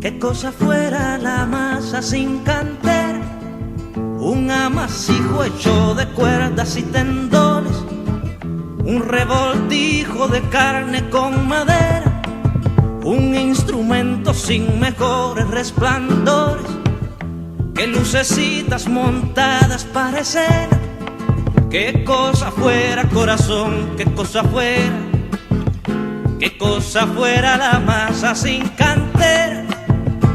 qué cosa fuera la masa sin cantera, un amasijo hecho de cuerdas y tendones, un revoltijo de carne con madera, un instrumento sin mejores resplandores que lucecitas montadas para escena. Qué cosa fuera, corazón, qué cosa fuera, qué cosa fuera la masa sin cantera,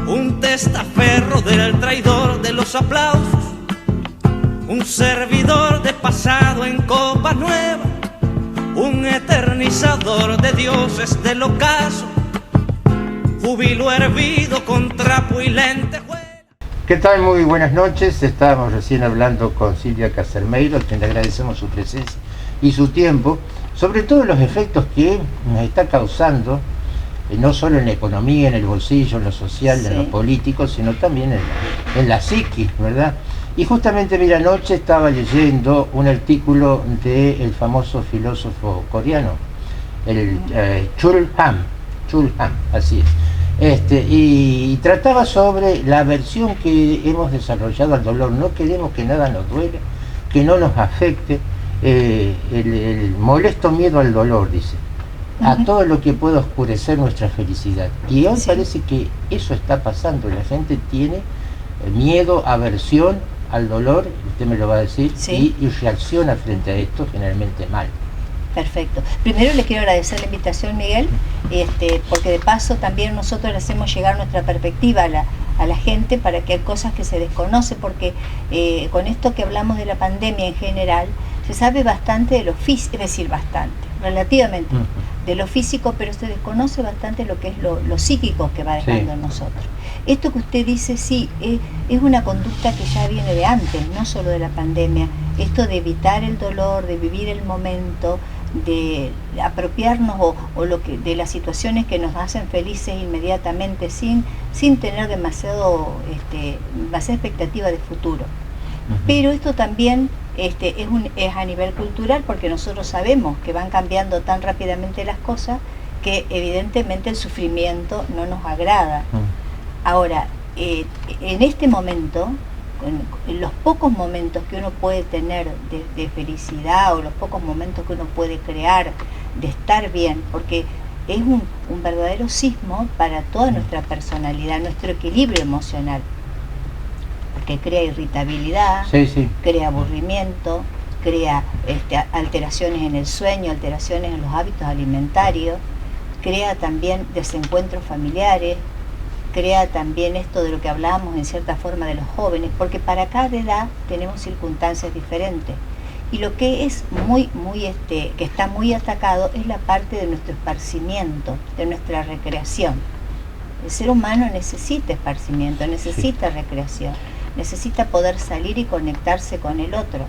un testaferro del traidor de los aplausos, un servidor de pasado en copa nueva, un eternizador de dioses del ocaso, júbilo hervido con trapo y lentejuela. ¿Qué tal? Muy buenas noches. Estábamos recién hablando con Silvia Casermeiro, a quien le agradecemos su presencia y su tiempo, sobre todo los efectos que nos está causando, no solo en la economía, en el bolsillo, en lo social, sí, en lo político, sino también en la psiquis, ¿verdad? Y justamente, mira, anoche estaba leyendo un artículo del famoso filósofo coreano, el Chul Han, así es. Y trataba sobre la aversión que hemos desarrollado al dolor. No queremos que nada nos duele, que no nos afecte, el molesto miedo al dolor, dice, a todo lo que pueda oscurecer nuestra felicidad. Y hoy parece que eso está pasando, la gente tiene miedo, aversión al dolor, usted me lo va a decir, y reacciona frente a esto generalmente mal. Perfecto. Primero les quiero agradecer la invitación, Miguel, porque de paso también nosotros le hacemos llegar nuestra perspectiva a la gente para que hay cosas que se desconocen, porque con esto que hablamos de la pandemia en general, se sabe bastante de lo físico, es decir, bastante, relativamente, de lo físico, pero se desconoce bastante lo que es lo psíquico que va dejando en nosotros. Esto que usted dice, sí, es una conducta que ya viene de antes, no solo de la pandemia, esto de evitar el dolor, de vivir el momento, de apropiarnos de las situaciones que nos hacen felices inmediatamente sin tener demasiada expectativa de futuro. Pero esto también es a nivel cultural, porque nosotros sabemos que van cambiando tan rápidamente las cosas que evidentemente el sufrimiento no nos agrada. Ahora, en este momento, en los pocos momentos que uno puede tener de felicidad, o los pocos momentos que uno puede crear de estar bien, porque es un verdadero sismo para toda nuestra personalidad, nuestro equilibrio emocional, porque crea irritabilidad, crea aburrimiento, crea alteraciones en el sueño, alteraciones en los hábitos alimentarios, crea también desencuentros familiares, crea también esto de lo que hablábamos en cierta forma de los jóvenes, porque para cada edad tenemos circunstancias diferentes. Y lo que es que está muy atacado es la parte de nuestro esparcimiento, de nuestra recreación. El ser humano necesita esparcimiento, necesita recreación, necesita poder salir y conectarse con el otro.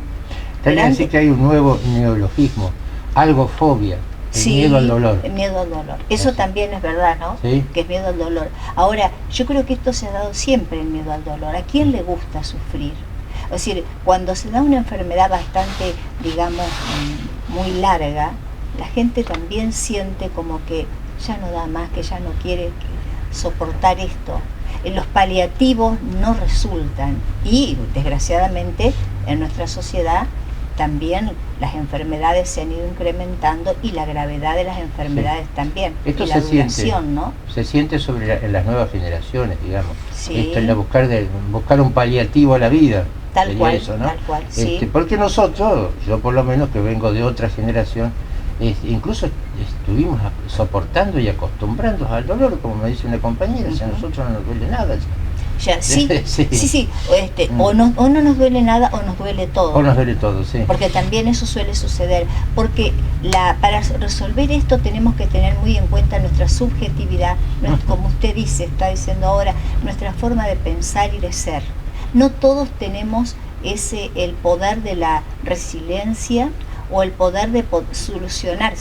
También decir que hay un nuevo neologismo, algofobia. El miedo al dolor. El miedo al dolor. Eso también es verdad, ¿no? Sí. Que es miedo al dolor. Ahora, yo creo que esto se ha dado siempre, el miedo al dolor. ¿A quién le gusta sufrir? Es decir, cuando se da una enfermedad bastante, digamos, muy larga, la gente también siente como que ya no da más, que ya no quiere soportar esto. Los paliativos no resultan. Y, desgraciadamente, en nuestra sociedad también las enfermedades se han ido incrementando, y la gravedad de las enfermedades también. Esto y la duración, ¿no? Se siente en las nuevas generaciones, digamos. Esto es buscar un paliativo a la vida. Tal cual, eso, ¿no? tal cual, porque nosotros, yo por lo menos que vengo de otra generación, incluso estuvimos soportando y acostumbrándonos al dolor, como me dice una compañera, si a nosotros no nos duele nada. Ya, sí. O no nos duele nada, o nos duele todo. O nos duele todo, sí. Porque también eso suele suceder. Porque para resolver esto tenemos que tener muy en cuenta nuestra subjetividad, como usted está diciendo ahora, nuestra forma de pensar y de ser. No todos tenemos el poder de la resiliencia, o el poder de solucionar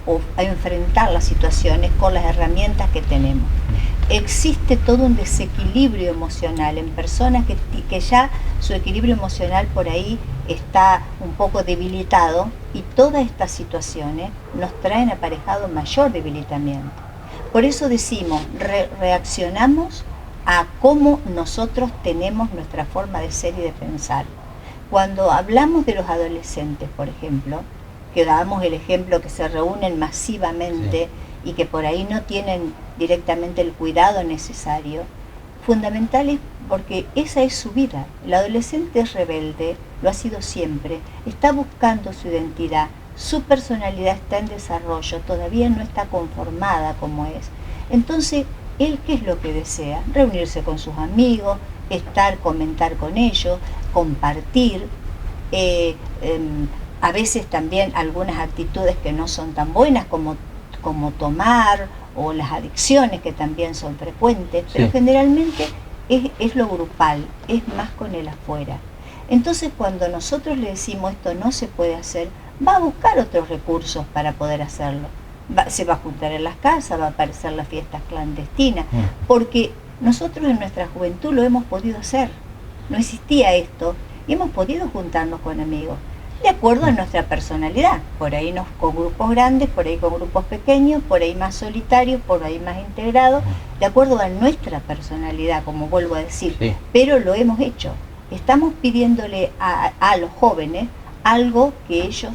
o enfrentar las situaciones con las herramientas que tenemos. Existe todo un desequilibrio emocional en personas que ya su equilibrio emocional por ahí está un poco debilitado, y todas estas situaciones nos traen aparejado mayor debilitamiento. Por eso decimos, reaccionamos a cómo nosotros tenemos nuestra forma de ser y de pensar. Cuando hablamos de los adolescentes, por ejemplo, que damos el ejemplo que se reúnen masivamente y que por ahí no tienen directamente el cuidado necesario, fundamental es porque esa es su vida. El adolescente es rebelde, lo ha sido siempre, está buscando su identidad, su personalidad está en desarrollo, todavía no está conformada como es. Entonces, ¿él qué es lo que desea? Reunirse con sus amigos, comentar con ellos, compartir, a veces también algunas actitudes que no son tan buenas como tomar, o las adicciones que también son frecuentes, pero generalmente es lo grupal, es más con el afuera. Entonces cuando nosotros le decimos esto no se puede hacer, va a buscar otros recursos para poder hacerlo. Se va a juntar en las casas, va a aparecer las fiestas clandestinas, porque nosotros en nuestra juventud lo hemos podido hacer. No existía esto y hemos podido juntarnos con amigos, de acuerdo a nuestra personalidad, por ahí con grupos grandes, por ahí con grupos pequeños, por ahí más solitarios, por ahí más integrados, de acuerdo a nuestra personalidad, como vuelvo a decir, pero lo hemos hecho. Estamos pidiéndole a los jóvenes algo que ellos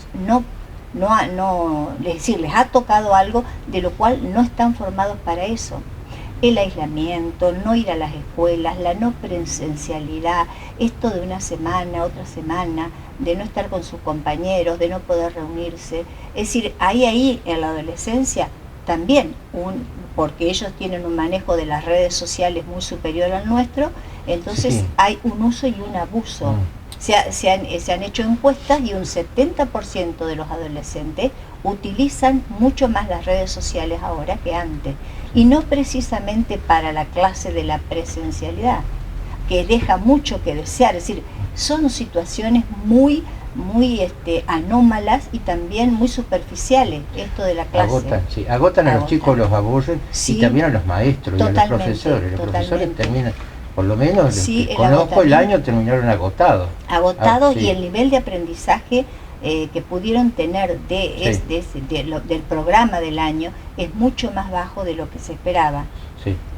les ha tocado algo de lo cual no están formados para eso. El aislamiento, no ir a las escuelas, la no presencialidad, esto de una semana, otra semana, de no estar con sus compañeros, de no poder reunirse. Es decir, ahí en la adolescencia también, porque ellos tienen un manejo de las redes sociales muy superior al nuestro, entonces hay un uso y un abuso. Se han hecho encuestas y un 70% de los adolescentes utilizan mucho más las redes sociales ahora que antes. Y no precisamente para la clase de la presencialidad, que deja mucho que desear. Es decir, son situaciones muy anómalas y también muy superficiales, esto de la clase. Agotan a los chicos, los aburren, y también a los maestros y a los profesores. Los profesores terminan, por lo menos conozco el año, terminaron agotados. Y el nivel de aprendizaje que pudieron tener del programa del año es mucho más bajo de lo que se esperaba,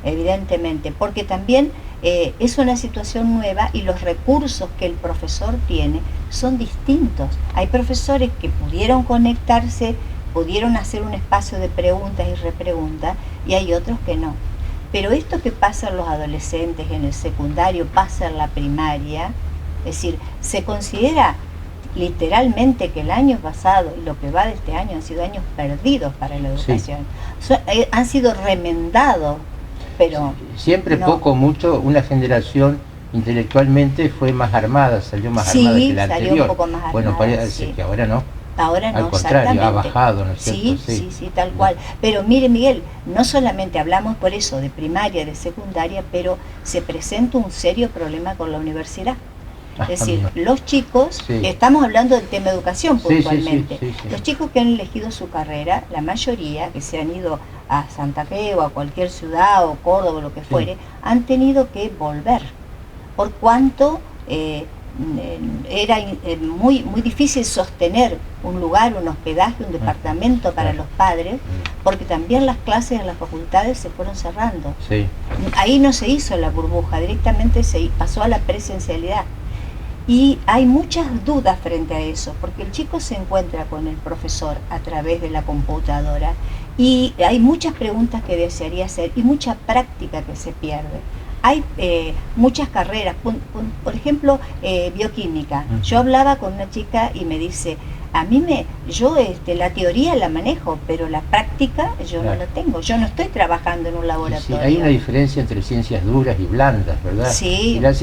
evidentemente, porque también es una situación nueva y los recursos que el profesor tiene son distintos. Hay profesores que pudieron conectarse, pudieron hacer un espacio de preguntas y repreguntas, y hay otros que no. Pero esto que pasa en los adolescentes, en el secundario, pasa en la primaria, es decir, se considera literalmente que el año pasado y lo que va de este año han sido años perdidos para la educación. Han sido remendados, pero siempre poco mucho una generación intelectualmente fue más armada, salió más armada que la anterior. Un poco más armada, bueno, parece que ahora no. Ahora no, al contrario, ha bajado, ¿no es cierto? Sí, tal cual. Pero mire, Miguel, no solamente hablamos por eso de primaria, de secundaria, pero se presenta un serio problema con la universidad. Es decir, los chicos, estamos hablando del tema educación puntualmente, los chicos que han elegido su carrera, la mayoría que se han ido a Santa Fe o a cualquier ciudad o Córdoba o lo que fuere, han tenido que volver, por cuanto era muy difícil sostener un lugar, un hospedaje, un departamento para los padres, porque también las clases en las facultades se fueron cerrando. Ahí no se hizo la burbuja, directamente se pasó a la presencialidad. Y hay muchas dudas frente a eso, porque el chico se encuentra con el profesor a través de la computadora y hay muchas preguntas que desearía hacer y mucha práctica que se pierde. Hay muchas carreras, por ejemplo, bioquímica. Yo hablaba con una chica y me dice, yo la teoría la manejo, pero la práctica yo no la tengo. Yo no estoy trabajando en un laboratorio. Hay una diferencia entre ciencias duras y blandas, ¿verdad?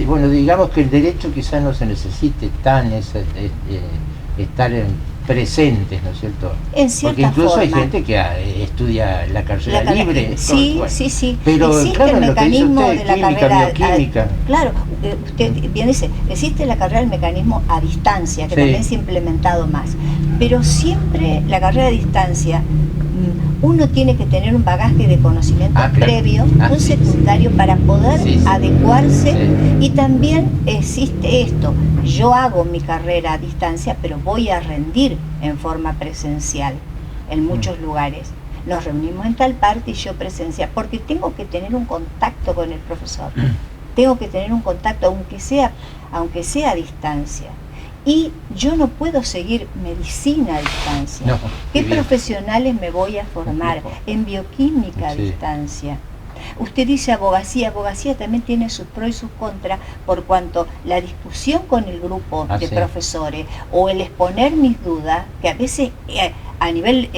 Bueno, digamos que el derecho quizás no se necesite tan estar presentes, ¿no es cierto? En cierta Porque incluso forma. Hay gente que estudia la carrera libre. Sí. Pero existe claro, el mecanismo lo que dice usted, de la carrera bioquímica. Claro, usted bien dice, existe la carrera del mecanismo a distancia, que también se ha implementado más. Pero siempre la carrera a distancia, uno tiene que tener un bagaje de conocimiento previo, un secundario, para poder adecuarse. Y también existe esto, yo hago mi carrera a distancia, pero voy a rendir en forma presencial en muchos lugares. nos reunimos en tal parte y yo presencial, porque tengo que tener un contacto con el profesor, tengo que tener un contacto, aunque sea a distancia. Y yo no puedo seguir medicina a distancia. No, ¿Qué bien. profesionales me voy a formar? En bioquímica a Sí. distancia. Usted dice abogacía también tiene sus pros y sus contras, por cuanto la discusión con el grupo de Sí. profesores o el exponer mis dudas, que a veces a nivel,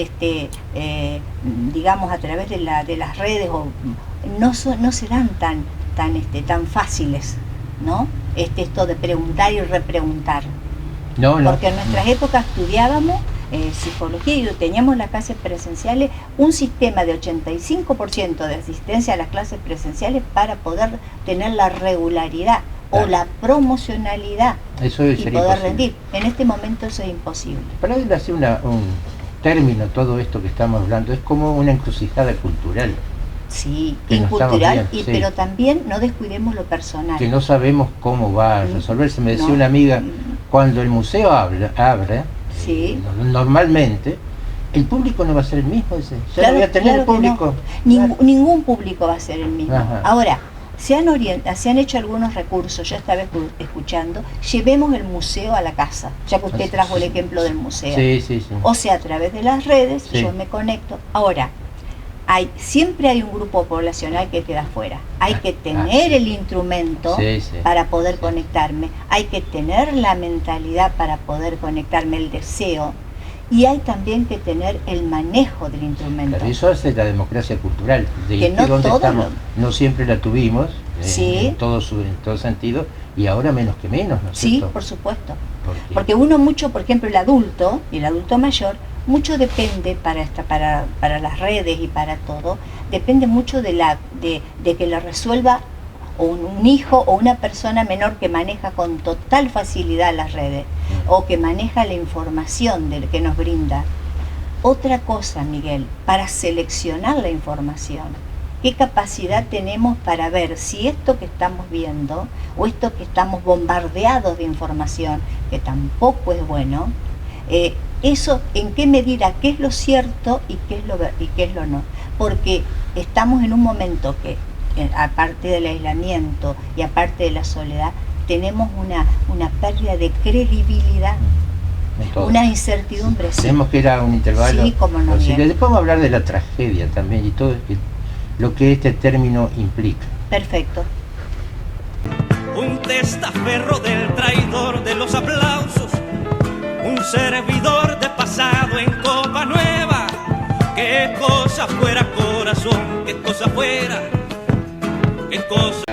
digamos, a través de las redes, no se dan tan fáciles, ¿no? Esto de preguntar y repreguntar. No. Porque en nuestras épocas estudiábamos psicología y teníamos las clases presenciales, un sistema de 85% de asistencia a las clases presenciales para poder tener la regularidad o la promocionalidad Eso y sería poder imposible. rendir. En este momento eso es imposible. Para él hace un término todo esto que estamos hablando, es como una encrucijada cultural, Sí, Que y no estamos cultural, bien, sí. pero también no descuidemos lo personal. que no sabemos cómo va a resolverse. Me decía No. una amiga, cuando el museo abre, Sí. normalmente, el público no va a ser el mismo, dice. Ya Claro, no voy a tener claro el que público. Ningún público va a ser el mismo. Ajá. Ahora, se han hecho algunos recursos, yo estaba escuchando, llevemos el museo a la casa, ya que usted trajo el ejemplo del museo. Sí. O sea, a través de las redes, Sí. yo me conecto. Ahora, siempre hay un grupo poblacional que queda afuera. Hay que tener el instrumento Sí. para poder conectarme, hay que tener la mentalidad para poder conectarme, el deseo, y hay también que tener el manejo del instrumento. Pero eso hace la democracia cultural, de Que no donde todo estamos. No siempre la tuvimos, Sí. en todo sentido, y ahora menos que menos, ¿no es Sí, cierto? por supuesto. Porque Porque uno mucho, por ejemplo, el adulto y el adulto mayor, mucho depende para las redes y para todo, depende mucho de que le resuelva un hijo o una persona menor que maneja con total facilidad las redes o que maneja la información que nos brinda. Otra cosa, Miguel, para seleccionar la información. ¿Qué capacidad tenemos para ver si esto que estamos viendo o esto que estamos bombardeados de información, que tampoco es bueno, eso en qué medida, qué es lo cierto y qué es lo no? Porque estamos en un momento que, aparte del aislamiento y aparte de la soledad, tenemos una pérdida de credibilidad, en todo. una incertidumbre. Sí. Tenemos que ir a un intervalo. Sí, cómo no, Así que bien. después vamos a hablar de la tragedia también y todo lo que este término implica. Perfecto. Un testaferro del traidor de los aplausos, un servidor de pasado en copa nueva. Qué cosa fuera, corazón, qué cosa fuera, qué cosa.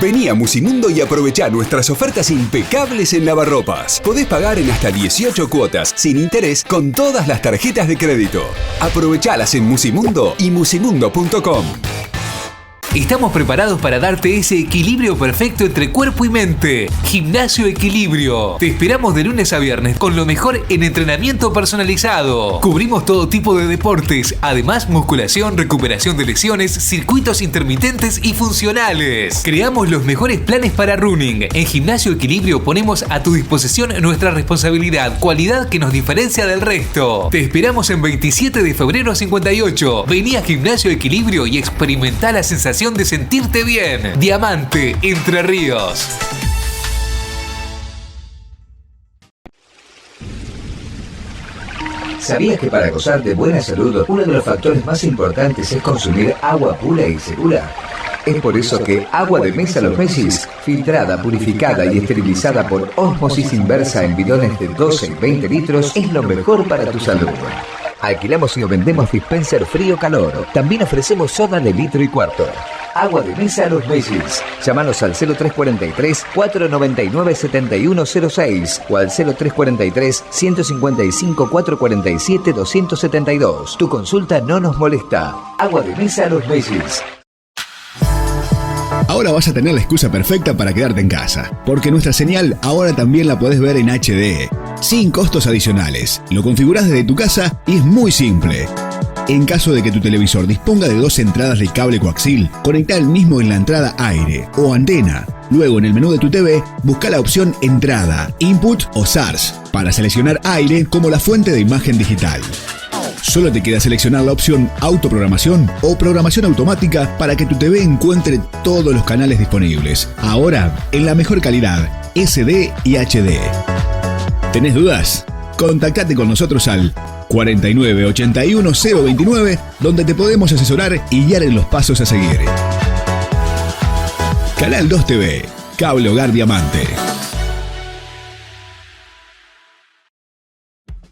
Vení a Musimundo y aprovechá nuestras ofertas impecables en lavarropas. Podés pagar en hasta 18 cuotas, sin interés, con todas las tarjetas de crédito. Aprovechalas en Musimundo y musimundo.com. Estamos preparados para darte ese equilibrio perfecto entre cuerpo y mente. Gimnasio Equilibrio. Te esperamos de lunes a viernes con lo mejor en entrenamiento personalizado. Cubrimos todo tipo de deportes, además musculación, recuperación de lesiones, circuitos intermitentes y funcionales. Creamos los mejores planes para running. En Gimnasio Equilibrio ponemos a tu disposición nuestra responsabilidad, cualidad que nos diferencia del resto. Te esperamos en 27 de febrero 58. Vení a Gimnasio Equilibrio y experimenta la sensación de sentirte bien. Diamante, Entre Ríos. ¿Sabías que para gozar de buena salud, uno de los factores más importantes es consumir agua pura y segura? Es por eso que Agua de Mesa Los Messis, filtrada, purificada y esterilizada por ósmosis inversa en bidones de 12 y 20 litros, es lo mejor para tu salud. Alquilamos y vendemos dispenser frío-calor. También ofrecemos soda de litro y cuarto. Agua de Mesa Los Messis. Llámanos al 0343-499-7106 o al 0343-155-447-272. Tu consulta no nos molesta. Agua de Mesa Los Messis. Ahora vas a tener la excusa perfecta para quedarte en casa, porque nuestra señal ahora también la podés ver en HD, sin costos adicionales. Lo configurás desde tu casa y es muy simple. En caso de que tu televisor disponga de 2 entradas de cable coaxil, conectá el mismo en la entrada aire o antena. Luego en el menú de tu TV, busca la opción Entrada, Input o SARS para seleccionar aire como la fuente de imagen digital. Solo te queda seleccionar la opción autoprogramación o programación automática para que tu TV encuentre todos los canales disponibles. Ahora, en la mejor calidad, SD y HD. ¿Tenés dudas? Contactate con nosotros al 49 81 029, donde te podemos asesorar y guiar en los pasos a seguir. Canal 2 TV, Cable Hogar Diamante.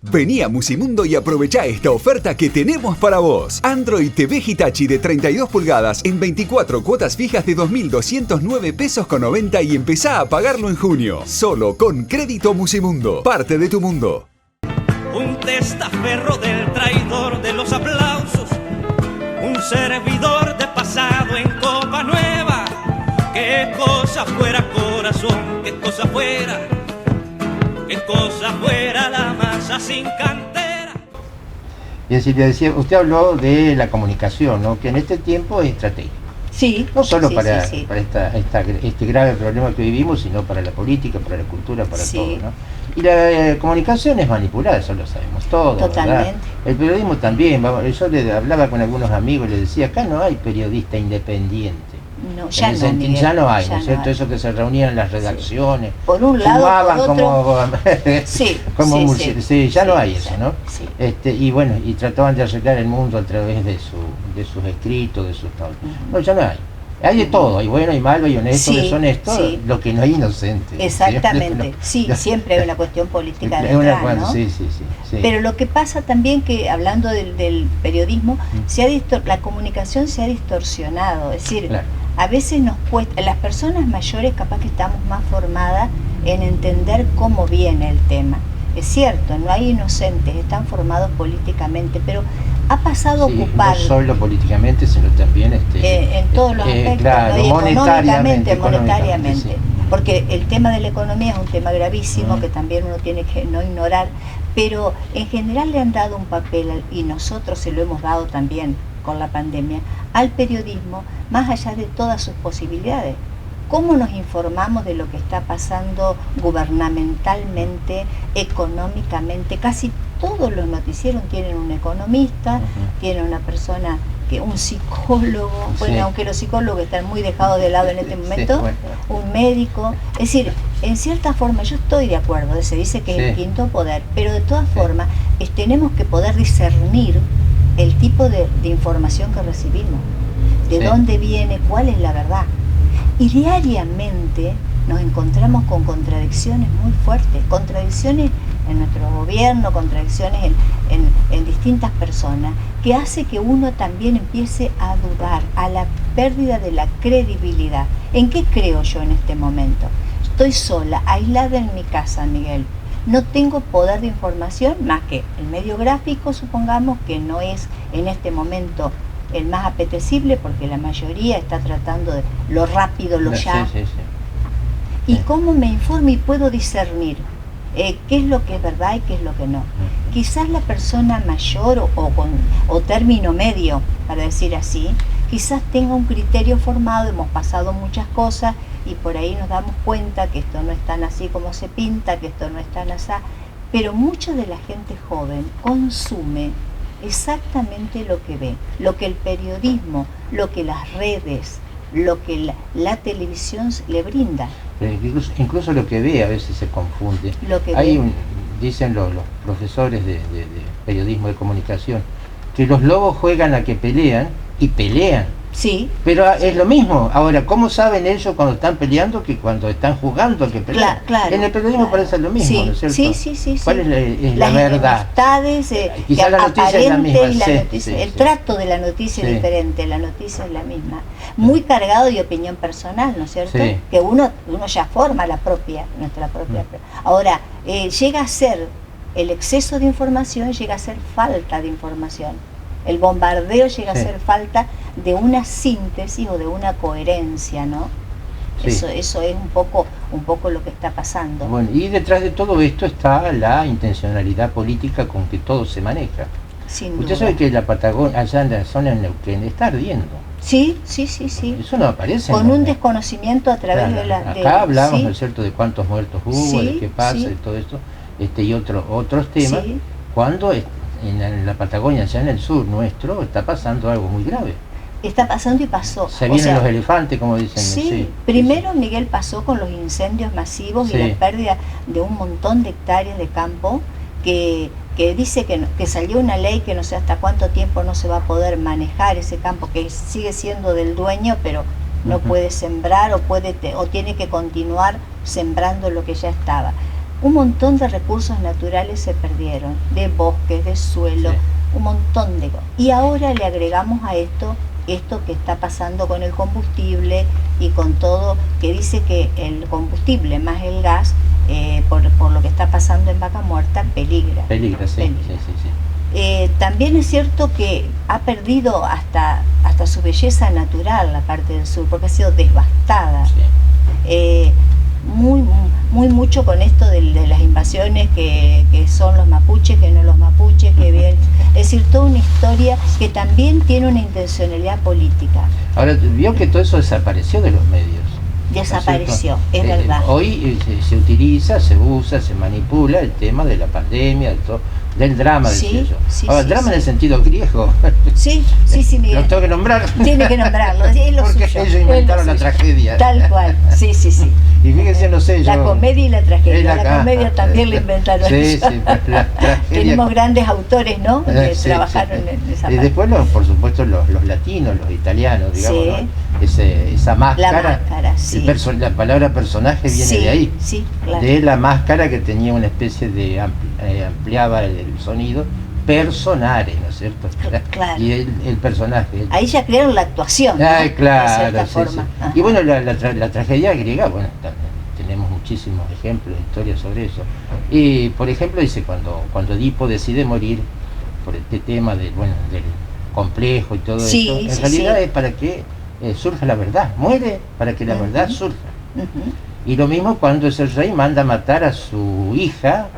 Vení a Musimundo y aprovechá esta oferta que tenemos para vos. Android TV Hitachi de 32 pulgadas en 24 cuotas fijas de 2.209 pesos con 90 y empezá a pagarlo en junio. Solo con Crédito Musimundo. Parte de tu mundo. Un testaferro del traidor de los aplausos, un servidor de pasado en copa nueva. Qué cosa fuera corazón, qué cosa fuera la masa sin cantera. Bien, Silvia, decía, usted habló de la comunicación, ¿no? Que en este tiempo es estratégico. Sí. No solo sí, para este grave problema que vivimos, sino para la política, para la cultura, para todo, ¿no? Y la comunicación es manipulada, eso lo sabemos todos. Totalmente. ¿Verdad? El periodismo también. Yo hablaba con algunos amigos y les decía, acá no hay periodista independiente. No, ya no, Miguel, ya no hay, ¿no es cierto? No hay. Eso que se reunían en las redacciones, por un lado, fumaban por otro. Ya no hay eso, ¿no? Sí. Y bueno, y trataban de arreglar el mundo a través de sus escritos, de sus tablas. No, ya no hay. Hay de todo, hay bueno, hay malo, hay honesto, deshonesto, lo que no hay inocente. Exactamente, siempre hay una cuestión política detrás, ¿no? Sí. Pero lo que pasa también que, hablando del periodismo, la comunicación se ha distorsionado, es decir, a veces nos cuesta, las personas mayores capaz que estamos más formadas en entender cómo viene el tema. Es cierto, no hay inocentes, están formados políticamente, pero ha pasado a ocupar... No solo políticamente, sino también... en todos los aspectos, claro, ¿no? monetariamente. Sí. Porque el tema de la economía es un tema gravísimo que también uno tiene que no ignorar, pero en general le han dado un papel, y nosotros se lo hemos dado también con la pandemia, al periodismo, más allá de todas sus posibilidades. ¿Cómo nos informamos de lo que está pasando gubernamentalmente, económicamente? Casi todos los noticieros tienen un economista, tienen una persona, un psicólogo, bueno, aunque los psicólogos están muy dejados de lado en este momento, un médico. Es decir, en cierta forma yo estoy de acuerdo, se dice que es el quinto poder, pero de todas formas tenemos que poder discernir el tipo de información que recibimos, de dónde viene, cuál es la verdad. Y diariamente nos encontramos con contradicciones muy fuertes, contradicciones en nuestro gobierno, contradicciones en distintas personas, que hace que uno también empiece a dudar, a la pérdida de la credibilidad. ¿En qué creo yo en este momento? Estoy sola, aislada en mi casa, Miguel. No tengo poder de información más que el medio gráfico, supongamos, que no es en este momento el más apetecible porque la mayoría está tratando de lo rápido, lo ya. ¿Y cómo me informo y puedo discernir qué es lo que es verdad y qué es lo que no? Quizás la persona mayor o término medio, para decir así, quizás tenga un criterio formado, hemos pasado muchas cosas y por ahí nos damos cuenta que esto no es tan así como se pinta, que esto no es tan así, pero mucha de la gente joven consume exactamente lo que ve, lo que el periodismo, lo que las redes, lo que la televisión le brinda. Incluso lo que ve a veces se confunde. Dicen los profesores de periodismo de comunicación que los lobos juegan a que pelean y pelean. Sí. Pero es lo mismo. Ahora, ¿cómo saben ellos cuando están peleando que cuando están jugando a que pelean? Claro, en el periodismo parece lo mismo, ¿no es cierto? Sí. ¿Cuál es la las verdad? Quizás la noticia es la misma. El trato de la noticia es diferente, la noticia es la misma. Muy cargado de opinión personal, ¿no es cierto? Que uno ya forma nuestra propia. Ahora, llega a ser, el exceso de información llega a ser falta de información. El bombardeo llega a ser falta de una síntesis o de una coherencia, ¿no? Eso es un poco lo que está pasando. Bueno, y detrás de todo esto está la intencionalidad política con que todo se maneja. Sin duda. Usted sabe que la Patagonia, allá en la zona de Neuquén, está ardiendo. Sí. Eso no aparece. Con un desconocimiento a través de la... Acá hablamos, ¿no es cierto?, de cuántos muertos hubo, de qué pasa, de todo esto, y otros temas, cuando en la Patagonia, allá en el sur nuestro, está pasando algo muy grave. Está pasando y pasó. Se vienen los elefantes, como dicen. Sí, primero Miguel pasó con los incendios masivos y la pérdida de un montón de hectáreas de campo que dice que salió una ley que no sé hasta cuánto tiempo no se va a poder manejar ese campo, que sigue siendo del dueño, pero no puede sembrar o tiene que continuar sembrando lo que ya estaba. Un montón de recursos naturales se perdieron, de bosques, de suelo, un montón de cosas. Y ahora le agregamos a esto que está pasando con el combustible y con todo, que dice que el combustible más el gas, por lo que está pasando en Vaca Muerta, peligra. Sí. También es cierto que ha perdido hasta su belleza natural la parte del sur, porque ha sido devastada. Mucho con esto de las invasiones que son los mapuches, que no los mapuches, que bien. Es decir, toda una historia que también tiene una intencionalidad política. Ahora, vio que todo eso desapareció de los medios. Desapareció, es verdad. Hoy se utiliza, se usa, se manipula el tema de la pandemia, del drama, decía yo. Ahora, el drama en el sentido griego. Sí, Miguel. Lo tengo que nombrar. Tiene que nombrarlo, es lo porque suyo. Ellos inventaron la tragedia. Tal cual, sí. Y fíjense, no sé, la comedia y la tragedia. La comedia también la inventaron ellos. La tragedia. Tenemos grandes autores, ¿no? Que trabajaron en esa parte. Y después, por supuesto, los latinos, los italianos, digamos, ¿no? Esa máscara. La máscara, sí. La palabra personaje viene de ahí. Sí, claro. De la máscara que tenía una especie de ampliaba el sonido. Personare, ¿no es cierto? Claro. Y el personaje. Ahí ya crearon la actuación, ¿no? Claro, de cierta forma. Y bueno, la tragedia griega, bueno, tenemos muchísimos ejemplos, historias sobre eso. Y por ejemplo, dice cuando Edipo decide morir por este tema del complejo y todo esto, en realidad es para que surja la verdad, muere para que la verdad surja. Y lo mismo cuando es el rey manda matar a su hija,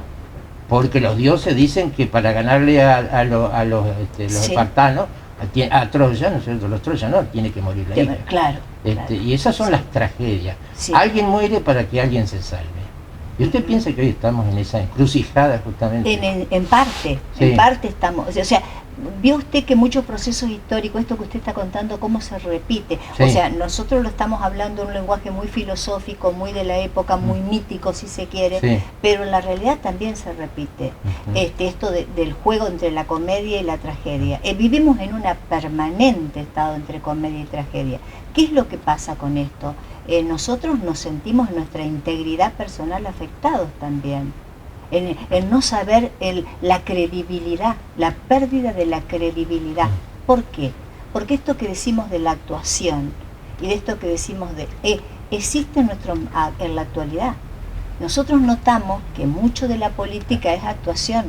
porque los dioses dicen que para ganarle a los espartanos, a Troya, ¿no es cierto? Los troyanos, tiene que morir la hija. Claro. Y esas son las tragedias. Alguien muere para que alguien se salve. ¿Y usted piensa que hoy estamos en esa encrucijada justamente? En parte estamos. O sea, vio usted que muchos procesos históricos, esto que usted está contando, cómo se repite. O sea, nosotros lo estamos hablando en un lenguaje muy filosófico, muy de la época, muy mítico, si se quiere, pero en la realidad también se repite. Esto del juego entre la comedia y la tragedia. Vivimos en un permanente estado entre comedia y tragedia. ¿Qué es lo que pasa con esto? Nosotros nos sentimos en nuestra integridad personal afectados también. En no saber la credibilidad, la pérdida de la credibilidad. ¿Por qué? Porque esto que decimos de la actuación y de esto que decimos existe en la actualidad. Nosotros notamos que mucho de la política es actuación.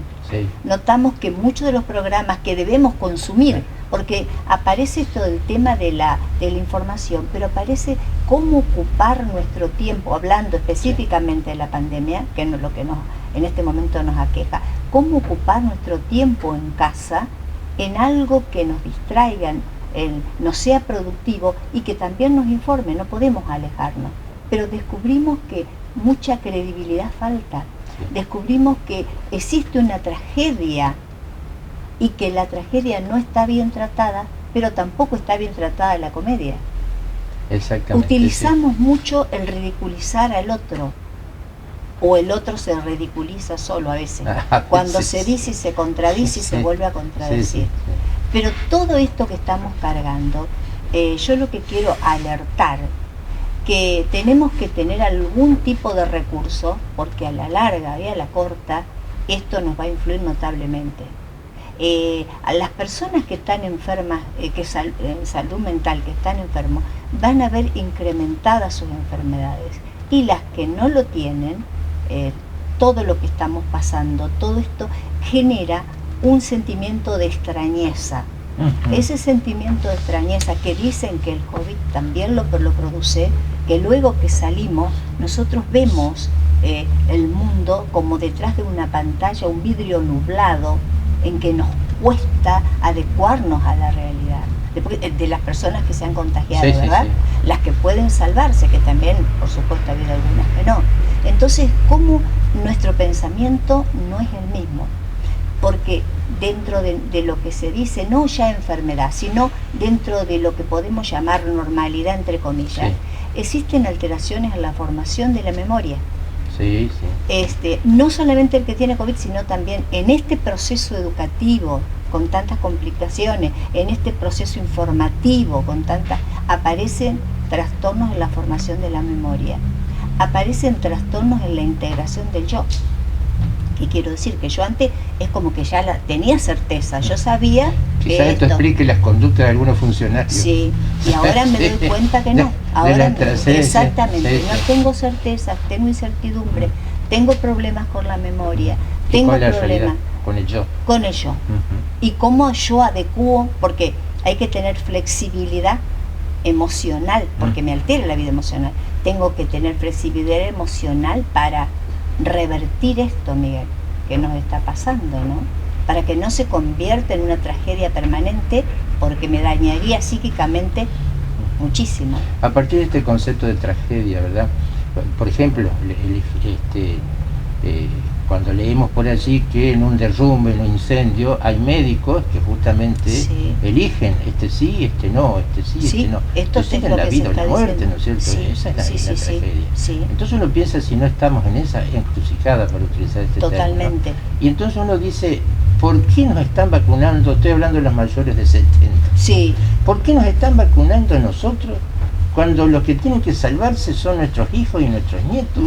Notamos que muchos de los programas que debemos consumir, porque aparece esto del tema de la información, pero aparece cómo ocupar nuestro tiempo, hablando específicamente de la pandemia, que es lo que en este momento nos aqueja, cómo ocupar nuestro tiempo en casa en algo que nos distraiga, no sea productivo y que también nos informe. No podemos alejarnos, pero descubrimos que mucha credibilidad falta. Descubrimos que existe una tragedia y que la tragedia no está bien tratada, pero tampoco está bien tratada la comedia. Exactamente. Utilizamos mucho el ridiculizar al otro, o el otro se ridiculiza solo a veces, cuando se dice y se contradice y se vuelve a contradecir. Pero todo esto que estamos cargando, yo lo que quiero alertar, que tenemos que tener algún tipo de recurso, porque a la larga y a la corta esto nos va a influir notablemente. A las personas que están enfermas, en salud mental, que están enfermos, van a ver incrementadas sus enfermedades, y las que no lo tienen, todo lo que estamos pasando, todo esto genera un sentimiento de extrañeza. Ese sentimiento de extrañeza que dicen que el COVID también lo produce, que luego que salimos nosotros vemos el mundo como detrás de una pantalla, un vidrio nublado, en que nos cuesta adecuarnos a la realidad de las personas que se han contagiado, ¿verdad? Las que pueden salvarse, que también, por supuesto, ha habido algunas que no. Entonces, ¿cómo nuestro pensamiento no es el mismo? porque dentro de lo que se dice, no ya enfermedad, sino dentro de lo que podemos llamar normalidad, entre comillas, existen alteraciones en la formación de la memoria. Sí, sí. No solamente el que tiene COVID, sino también en este proceso educativo, con tantas complicaciones, en este proceso informativo, aparecen trastornos en la formación de la memoria, aparecen trastornos en la integración del yo. Y quiero decir que yo antes es como que ya tenía certeza, yo sabía que quizás esto explique las conductas de algunos funcionarios. Sí, y ahora me doy cuenta que no. Ahora exactamente, no tengo certeza, tengo incertidumbre, tengo problemas con la memoria, tengo problemas con el yo. Con el yo. Y cómo yo adecuo, porque hay que tener flexibilidad emocional, porque me altera la vida emocional. Tengo que tener flexibilidad emocional para revertir esto, Miguel, que nos está pasando, ¿no? Para que no se convierta en una tragedia permanente, porque me dañaría psíquicamente muchísimo. A partir de este concepto de tragedia, ¿verdad? Por ejemplo, cuando leemos por allí que en un derrumbe, en un incendio, hay médicos que justamente eligen sí, no, no. Esto es en la vida o la muerte, ¿no es cierto? Esa es la tragedia. Entonces uno piensa si no estamos en esa encrucijada, para utilizar este término. Y entonces uno dice, ¿por qué nos están vacunando? Estoy hablando de los mayores de 70. Sí. ¿Por qué nos están vacunando a nosotros cuando los que tienen que salvarse son nuestros hijos y nuestros nietos?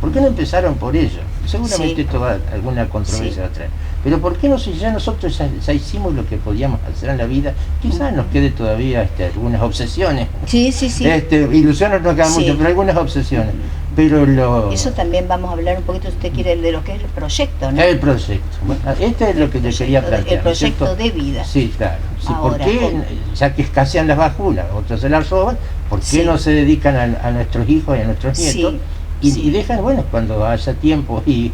¿Por qué no empezaron por ellos? Seguramente esto va a alguna controversia a traer. Pero ¿por qué no, si ya nosotros ya hicimos lo que podíamos hacer en la vida? Quizás nos quede todavía algunas obsesiones. Ilusiones no quedan mucho, pero algunas obsesiones. Pero eso también vamos a hablar un poquito, si usted quiere, de lo que es el proyecto, ¿no? El proyecto. Bueno, este es lo que yo quería plantear. El proyecto de vida. Sí, claro. Sí, ahora, ¿por qué, ya que escasean las vacunas, otros se las roban, por qué no se dedican a nuestros hijos y a nuestros nietos? Y dejan, cuando haya tiempo y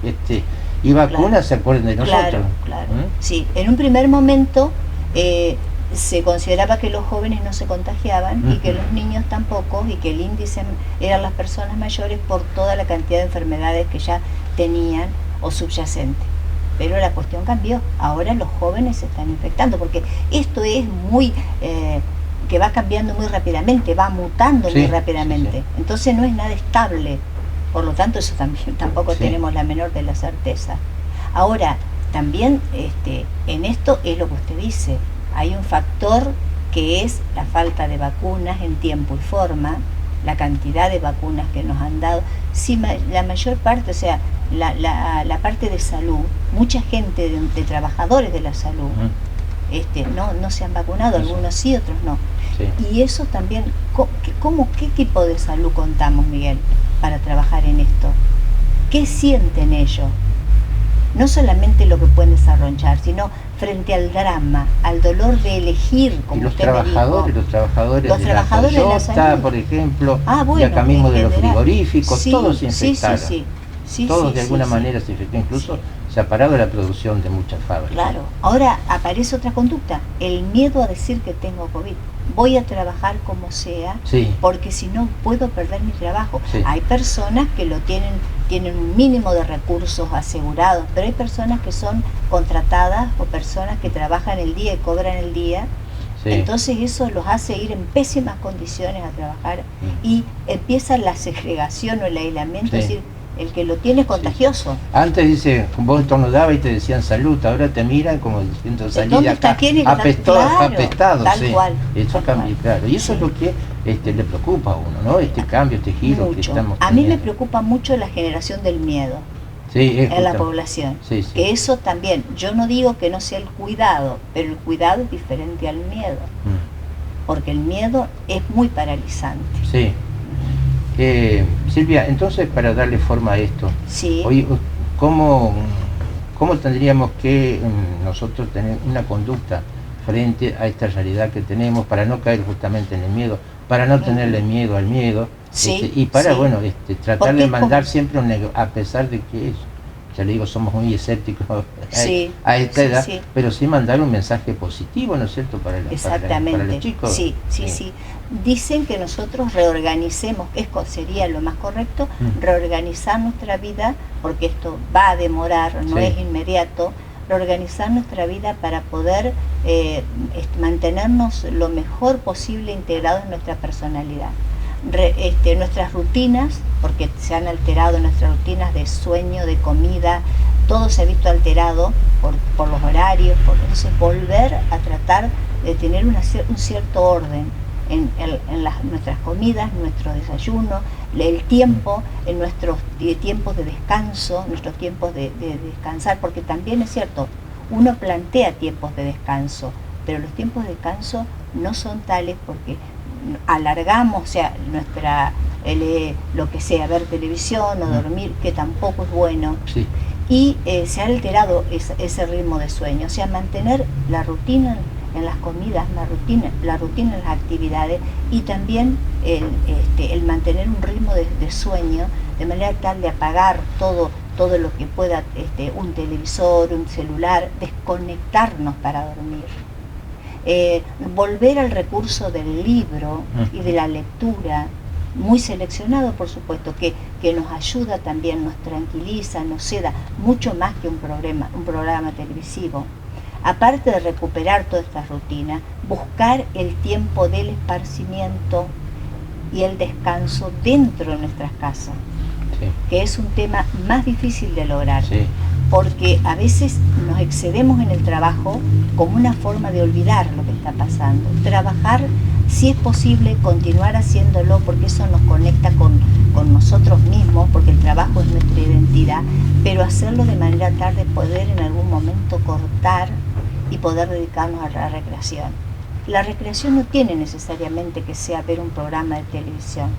vacunas, se acuerden de nosotros. Claro. Sí, en un primer momento se consideraba que los jóvenes no se contagiaban y que los niños tampoco, y que el índice eran las personas mayores por toda la cantidad de enfermedades que ya tenían o subyacentes. Pero la cuestión cambió, ahora los jóvenes se están infectando, porque esto es muy que va cambiando muy rápidamente, va mutando muy rápidamente, entonces no es nada estable, por lo tanto eso también tampoco tenemos la menor de la certeza. Ahora, también en esto es lo que usted dice, hay un factor que es la falta de vacunas en tiempo y forma, la cantidad de vacunas que nos han dado. Sí, la mayor parte, o sea, la parte de salud, mucha gente de trabajadores de la salud no se han vacunado, algunos sí, otros no. Y eso también, ¿qué tipo de salud contamos, Miguel, para trabajar en esto? ¿Qué sienten ellos? No solamente lo que pueden desarrollar, sino frente al drama, al dolor de elegir, como los trabajadores de la Toyota, por ejemplo, y acá mismo de los frigoríficos, todos se infectaron. Todos de alguna manera se infectaron, incluso se ha parado la producción de muchas fábricas. Claro, ahora aparece otra conducta, el miedo a decir que tengo COVID. Voy a trabajar como sea, porque si no puedo perder mi trabajo. Hay personas que tienen un mínimo de recursos asegurados, pero hay personas que son contratadas o personas que trabajan el día y cobran el día. Entonces eso los hace ir en pésimas condiciones a trabajar y empieza la segregación o el aislamiento, es decir, el que lo tiene contagioso. Antes dice, vos estornudabas y te decían salud, ahora te miran como diciendo salí de acá apestado. Tal cual. Eso cambia, claro. Y eso es lo que le preocupa a uno, ¿no? Este cambio, este giro que estamos teniendo. A mí me preocupa mucho la generación del miedo en la población. Que eso también, yo no digo que no sea el cuidado, pero el cuidado es diferente al miedo. Porque el miedo es muy paralizante. Silvia, entonces para darle forma a esto, hoy, ¿cómo tendríamos que nosotros tener una conducta frente a esta realidad que tenemos para no caer justamente en el miedo, para no tenerle miedo al miedo, y para tratar de mandar siempre a pesar de que ya le digo, somos muy escépticos a esta edad, pero sí mandar un mensaje positivo, ¿no es cierto?, para los chicos. Sí. Dicen que nosotros reorganicemos, sería lo más correcto, reorganizar nuestra vida, porque esto va a demorar, no es inmediato, reorganizar nuestra vida para poder mantenernos lo mejor posible integrados en nuestra personalidad. Nuestras rutinas, porque se han alterado nuestras rutinas de sueño, de comida, todo se ha visto alterado por los horarios, entonces volver a tratar de tener un cierto orden en nuestras comidas, nuestro desayuno, el tiempo, en nuestros tiempos de descanso, nuestros tiempos de descansar, porque también es cierto, uno plantea tiempos de descanso, pero los tiempos de descanso no son tales porque alargamos, o sea, lo que sea, ver televisión o dormir, que tampoco es bueno. Sí. Y se ha alterado ese ritmo de sueño, o sea, mantener la rutina en las comidas, la rutina en las actividades y también el mantener un ritmo de sueño de manera tal de apagar todo lo que pueda, un televisor, un celular, desconectarnos para dormir. Volver al recurso del libro y de la lectura, muy seleccionado por supuesto, que nos ayuda también, nos tranquiliza, nos seda, mucho más que un programa televisivo. Aparte de recuperar toda esta rutina, buscar el tiempo del esparcimiento y el descanso dentro de nuestras casas, sí, que es un tema más difícil de lograr, sí, porque a veces nos excedemos en el trabajo como una forma de olvidar lo que está pasando. Trabajar, si es posible, continuar haciéndolo, porque eso nos conecta con nosotros mismos, porque el trabajo es nuestra identidad, pero hacerlo de manera tal de poder en algún momento cortar y poder dedicarnos a la recreación. La recreación no tiene necesariamente que sea ver un programa de televisión,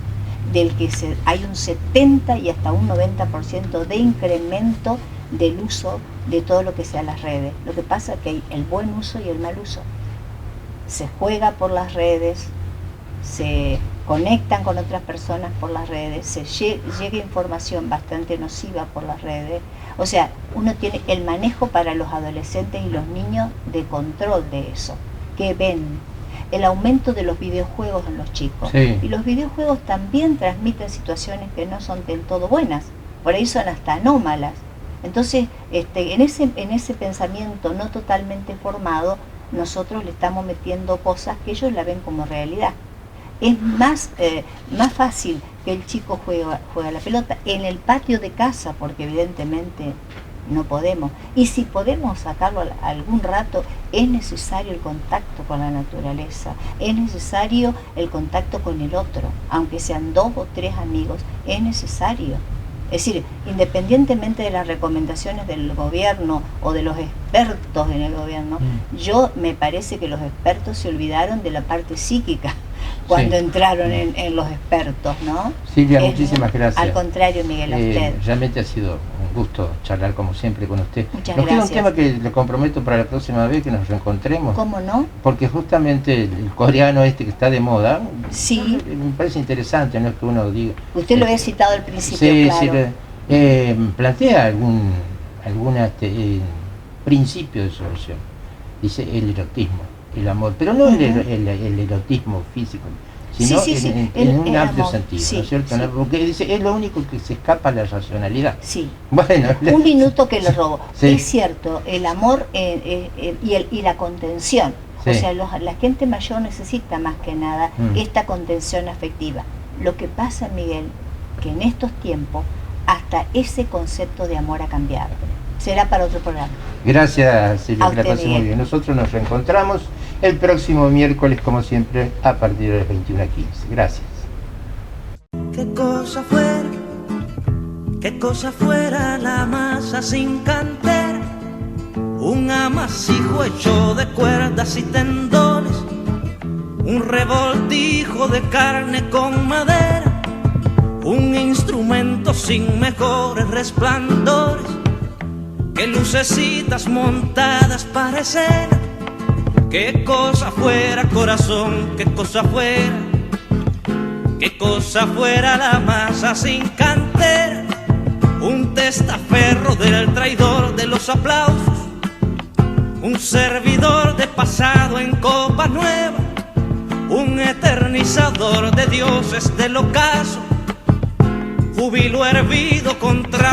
del que hay un 70 y hasta un 90% de incremento del uso de todo lo que sea las redes. Lo que pasa es que hay el buen uso y el mal uso. Se juega por las redes, se conectan con otras personas por las redes, se llega información bastante nociva por las redes. O sea, uno tiene el manejo para los adolescentes y los niños de control de eso, que ven el aumento de los videojuegos en los chicos. Sí. Y los videojuegos también transmiten situaciones que no son del todo buenas, por ahí son hasta anómalas. Entonces, en ese pensamiento no totalmente formado, nosotros le estamos metiendo cosas que ellos la ven como realidad. Es más fácil que el chico juega la pelota en el patio de casa, porque evidentemente no podemos. Y si podemos sacarlo algún rato, es necesario el contacto con la naturaleza, es necesario el contacto con el otro, aunque sean 2 o 3 amigos, es necesario. Es decir, independientemente de las recomendaciones del gobierno o de los expertos en el gobierno, yo me parece que los expertos se olvidaron de la parte psíquica cuando entraron en los expertos, ¿no? Silvia, muchísimas gracias. Al contrario, Miguel, a usted. Realmente ha sido un gusto charlar como siempre con usted. Muchas nos gracias. queda un tema que le comprometo para la próxima vez que nos reencontremos. ¿Cómo no? Porque justamente el coreano que está de moda, sí, me parece interesante, no es que uno diga... Usted lo había citado al principio, sí, claro. Sí, plantea algún principio de solución. Dice el erotismo, el amor, pero no el erotismo físico, sino en un amplio sentido, ¿no es cierto? Sí. Porque dice, es lo único que se escapa a la racionalidad. Sí. Bueno, un minuto que lo robo. Sí. Es cierto, el amor y la contención. Sí. O sea, la gente mayor necesita más que nada esta contención afectiva. Lo que pasa, Miguel, que en estos tiempos hasta ese concepto de amor ha cambiado. Será para otro programa. Gracias, Silvia, que la pasé muy bien. bien. Nosotros nos reencontramos el próximo miércoles, como siempre, a partir de las 21:15. Gracias. Qué cosa fuera la masa sin cantera, un amasijo hecho de cuerdas y tendones, un revoltijo de carne con madera, un instrumento sin mejores resplandores que lucecitas montadas para escena. Qué cosa fuera, corazón, qué cosa fuera la masa sin cantera, un testaferro del traidor de los aplausos, un servidor de pasado en copa nueva, un eternizador de dioses del ocaso, júbilo hervido contra